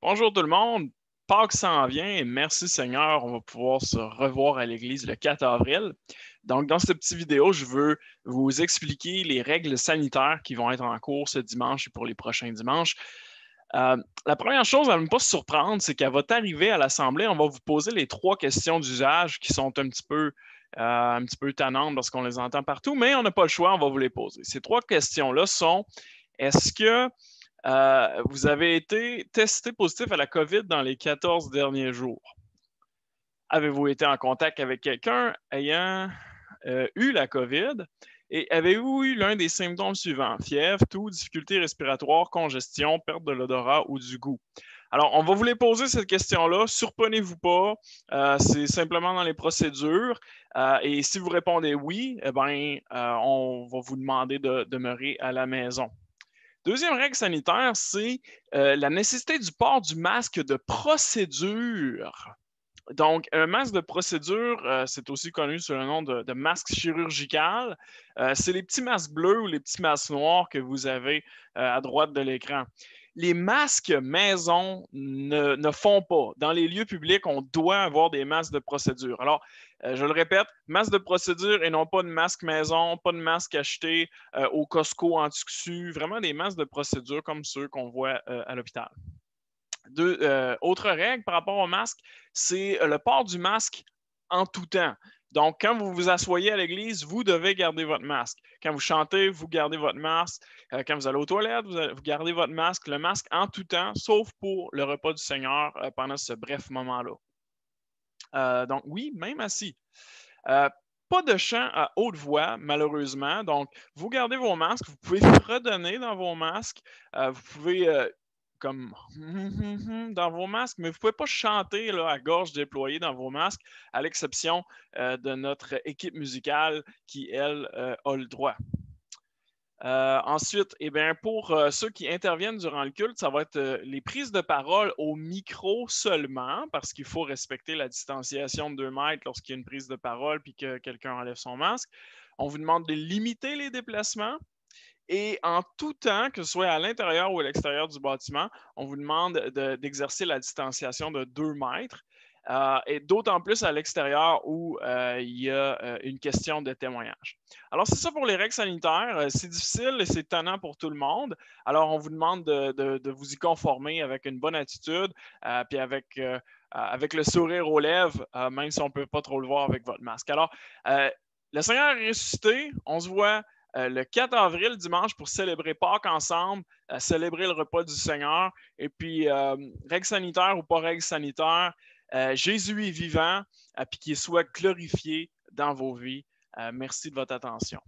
Bonjour tout le monde, Pâques s'en vient et merci Seigneur, on va pouvoir se revoir à l'église le 4 avril. Donc, dans cette petite vidéo, je veux vous expliquer les règles sanitaires qui vont être en cours ce dimanche et pour les prochains dimanches. La première chose à ne pas se surprendre, c'est qu'à votre arrivée à l'Assemblée, on va vous poser les 3 questions d'usage qui sont un petit peu tannantes parce qu'on les entend partout, mais on n'a pas le choix, on va vous les poser. Ces 3 questions-là sont: est-ce que vous avez été testé positif à la COVID dans les 14 derniers jours? Avez-vous été en contact avec quelqu'un ayant eu la COVID? Et avez-vous eu l'un des symptômes suivants? Fièvre, toux, difficultés respiratoires, congestion, perte de l'odorat ou du goût? Alors, on va vous les poser cette question-là. Surprenez-vous pas. C'est simplement dans les procédures. Et si vous répondez oui, eh ben, on va vous demander de demeurer à la maison. Deuxième règle sanitaire, c'est la nécessité du port du masque de procédure. Donc, un masque de procédure, c'est aussi connu sous le nom de masque chirurgical. C'est les petits masques bleus ou les petits masques noirs que vous avez à droite de l'écran. Les masques maison ne font pas. Dans les lieux publics, on doit avoir des masques de procédure. Alors, je le répète, masque de procédure et non pas de masque maison, pas de masque acheté au Costco en tissu, vraiment des masques de procédure comme ceux qu'on voit à l'hôpital. Autre règle par rapport au masque, c'est le port du masque en tout temps. Donc, quand vous vous asseyez à l'église, vous devez garder votre masque. Quand vous chantez, vous gardez votre masque. Quand vous allez aux toilettes, vous gardez votre masque. Le masque en tout temps, sauf pour le repas du Seigneur pendant ce bref moment-là. Donc, oui, même assis. Pas de chant à haute voix, malheureusement. Donc, vous gardez vos masques. Vous pouvez fredonner dans vos masques. Vous pouvez comme dans vos masques, mais vous ne pouvez pas chanter là, à gorge déployée dans vos masques, à l'exception de notre équipe musicale qui, elle, a le droit. Ensuite, eh bien, pour ceux qui interviennent durant le culte, ça va être les prises de parole au micro seulement, parce qu'il faut respecter la distanciation de 2 mètres lorsqu'il y a une prise de parole puis que quelqu'un enlève son masque. On vous demande de limiter les déplacements. Et en tout temps, que ce soit à l'intérieur ou à l'extérieur du bâtiment, on vous demande d'exercer la distanciation de 2 mètres. Et d'autant plus à l'extérieur où il y a une question de témoignage. Alors, c'est ça pour les règles sanitaires. C'est difficile et c'est tannant pour tout le monde. Alors, on vous demande de vous y conformer avec une bonne attitude, puis avec le sourire aux lèvres, même si on ne peut pas trop le voir avec votre masque. Alors, le Seigneur est ressuscité. On se voit le 4 avril, dimanche, pour célébrer Pâques ensemble, célébrer le repas du Seigneur. Et puis, règles sanitaires ou pas règles sanitaires, Jésus est vivant, puis qu'il soit glorifié dans vos vies. Merci de votre attention.